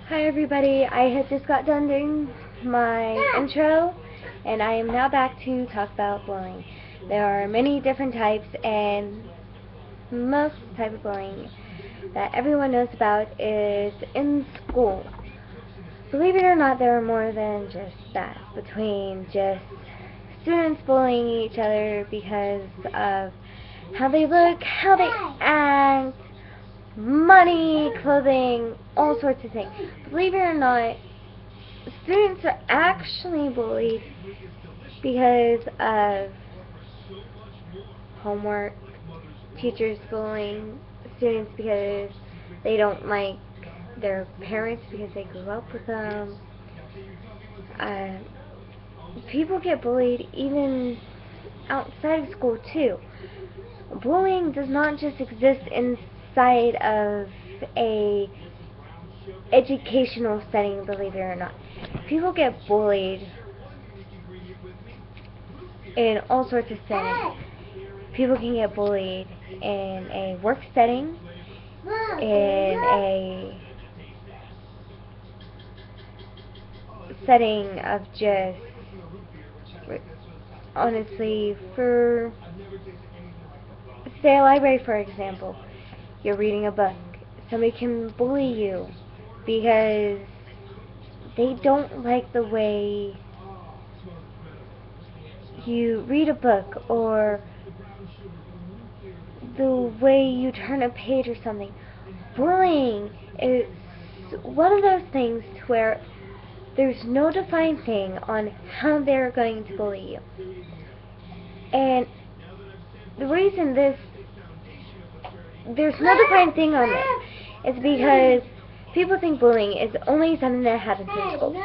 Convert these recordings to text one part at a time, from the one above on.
Hi everybody, I had just got done doing my intro and I am now back to talk about bullying. There are many different types, and most type of bullying that everyone knows about is in school. Believe it or not, there are more than just that, between just students bullying each other because of how they look, how they act, money, clothing, all sorts of things. Believe it or not, students are actually bullied because of homework, teachers bullying students because they don't like their parents because they grew up with them. Uh, People get bullied even outside of school too. Bullying does not just exist inside of a educational setting, believe it or not. People get bullied in all sorts of settings. People can get bullied in a work setting, in a setting of just, honestly, for, say, a library, for example. You're reading a book. Somebody can bully you because they don't like the way you read a book or the way you turn a page or something. Bullying is one of those things where there's no defined thing on how they're going to bully you. And the reason there's no defined thing on this is because people think bullying is only something that happens in school.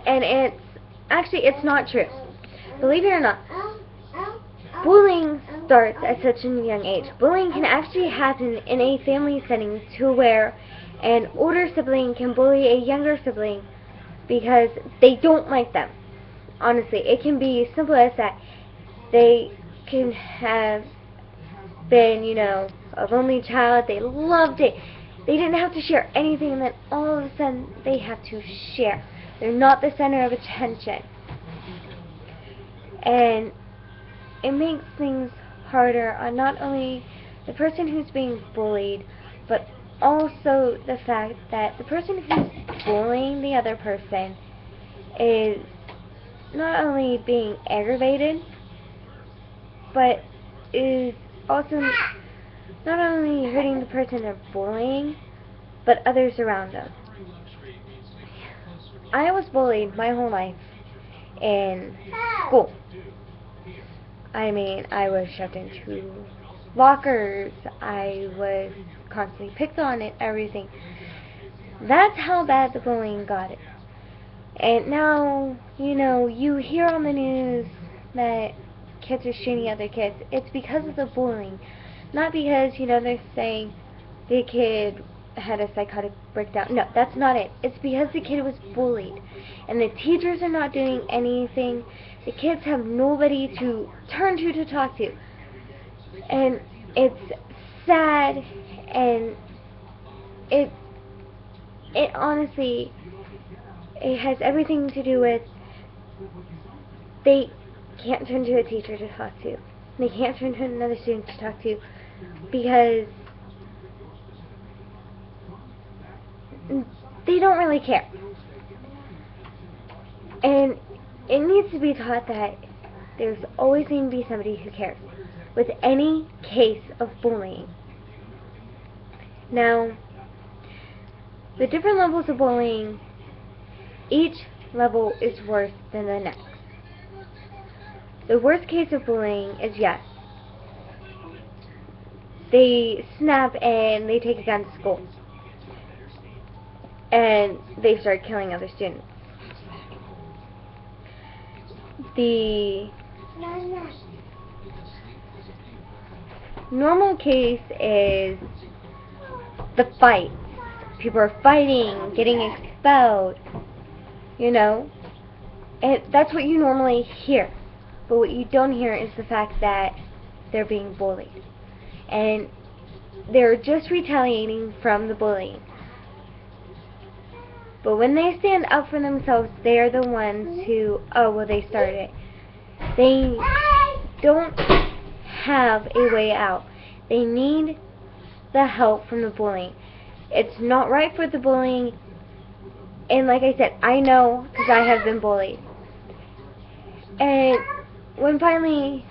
And it's not true. Believe it or not, bullying starts at such a young age. Bullying can actually happen in a family setting to where an older sibling can bully a younger sibling because they don't like them. Honestly, it can be as simple as that. They can have been, a lonely child. They loved it. They didn't have to share anything, and then all of a sudden they have to share. They're not the center of attention. And it makes things harder on not only the person who's being bullied, but also the fact that the person who's bullying the other person is not only being aggravated, but is also not only hurting the person they're bullying, but others around them. I was bullied my whole life in school. I mean, I was shoved into lockers. I was constantly picked on and everything. That's how bad the bullying got it. And now, you hear on the news that kids are shooting other kids. It's because of the bullying. Not because, they're saying the kid had a psychotic breakdown. No, that's not it. It's because the kid was bullied. And the teachers are not doing anything. The kids have nobody to turn to talk to. And it's sad, and it honestly, it has everything to do with they can't turn to a teacher to talk to. They can't turn to another student to talk to because they don't really care. And it needs to be taught that there's always going to be somebody who cares with any case of bullying. Now, the different levels of bullying, each level is worse than the next. The worst case of bullying is, yes, they snap and they take a gun to school and they start killing other students. The normal case is the fight. People are fighting, getting expelled, and that's what you normally hear. But what you don't hear is the fact that they're being bullied. And they're just retaliating from the bullying. But when they stand up for themselves, they're the ones who, oh, well, they started it. They don't have a way out. They need the help from the bullying. It's not right for the bullying. And like I said, I know because I have been bullied. And when finally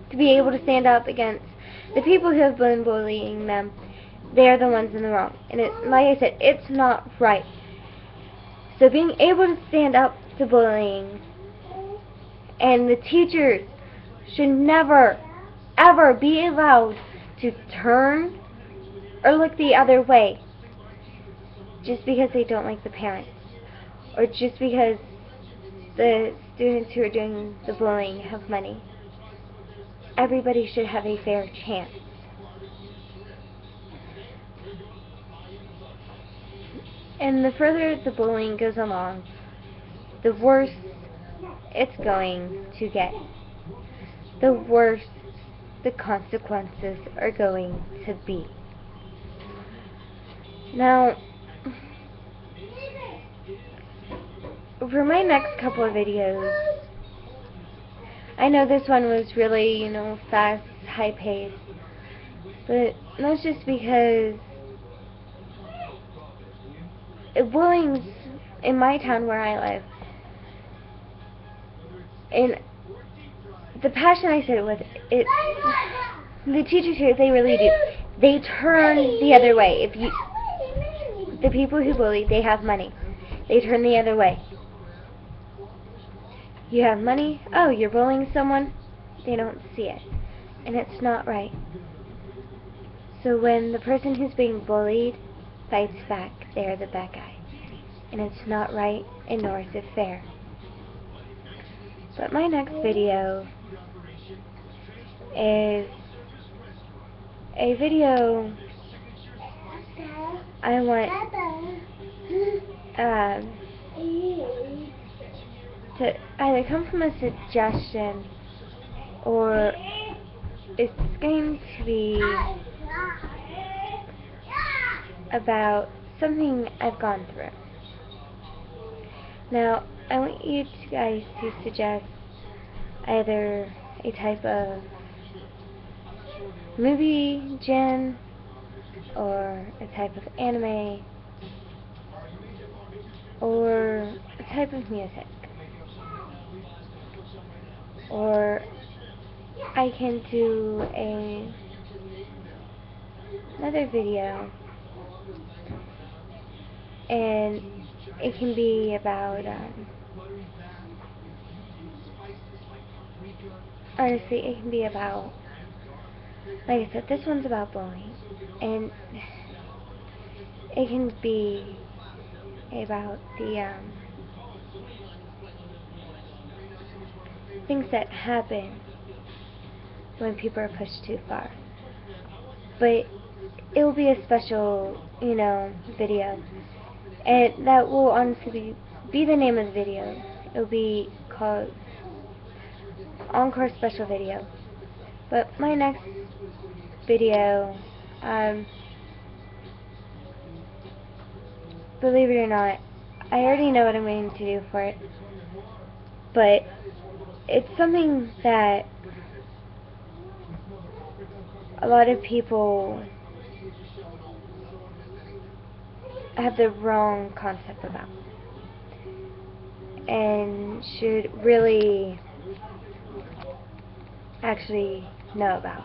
to be able to stand up against the people who have been bullying them, they're the ones in the wrong. And like I said, it's not right. So being able to stand up to bullying, and the teachers should never, ever be allowed to turn or look the other way just because they don't like the parents, or just because the students who are doing the bullying have money. Everybody should have a fair chance. And the further the bullying goes along, the worse it's going to get. The worse the consequences are going to be. Now, for my next couple of videos, I know this one was really, fast, high-paced, but that's just because bullying's in my town where I live, and the passion I said it with, the teachers here, they really do. They turn the other way. The people who bully, they have money. They turn the other way. You have money, oh, you're bullying someone, they don't see it. And it's not right. So when the person who's being bullied fights back, they're the bad guy. And it's not right, and nor is it fair. But my next video is a video I want to either come from a suggestion, or it's going to be about something I've gone through. Now, I want you guys to suggest either a type of movie gen, or a type of anime, or a type of music. Or I can do another video, and it can be about, honestly, it can be about, like I said, this one's about bullying, and it can be about the things that happen when people are pushed too far. But it will be a special, video, and that will honestly be the name of the video. It will be called Encore Special Video. But my next video, believe it or not, I already know what I'm going to do for it, but it's something that a lot of people have the wrong concept about, and should really actually know about.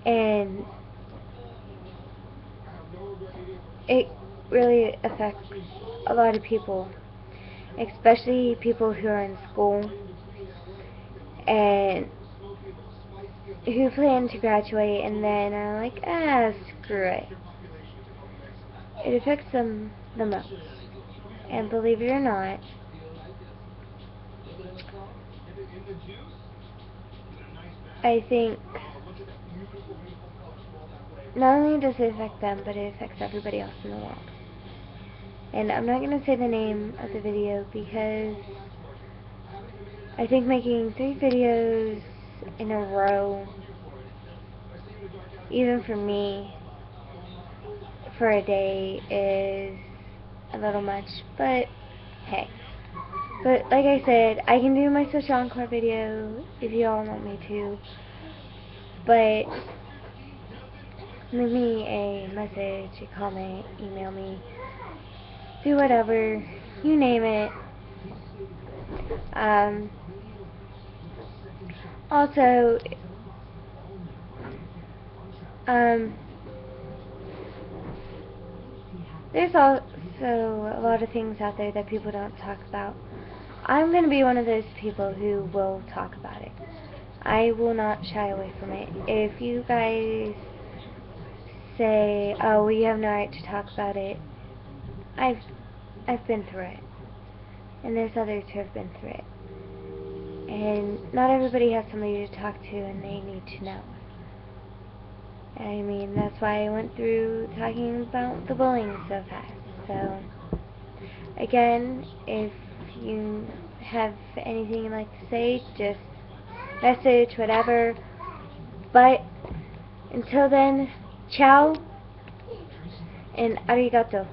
And it really affects a lot of people, especially people who are in school and who plan to graduate and then are like, screw it. It affects them the most. And believe it or not, I think not only does it affect them, but it affects everybody else in the world. And I'm not going to say the name of the video because I think making 3 videos in a row, even for me, for a day is a little much, but hey. But like I said, I can do my social encore video if you all want me to. But leave me a message, a comment, email me, do whatever, you name it. Also, there's also a lot of things out there that people don't talk about. I'm going to be one of those people who will talk about it. I will not shy away from it. If you guys say, oh, well, you have no right to talk about it, I've been through it. And there's others who have been through it. And not everybody has somebody to talk to, and they need to know. I mean, that's why I went through talking about the bullying so fast. So, again, if you have anything you'd like to say, just message, whatever. But until then, ciao and arigato.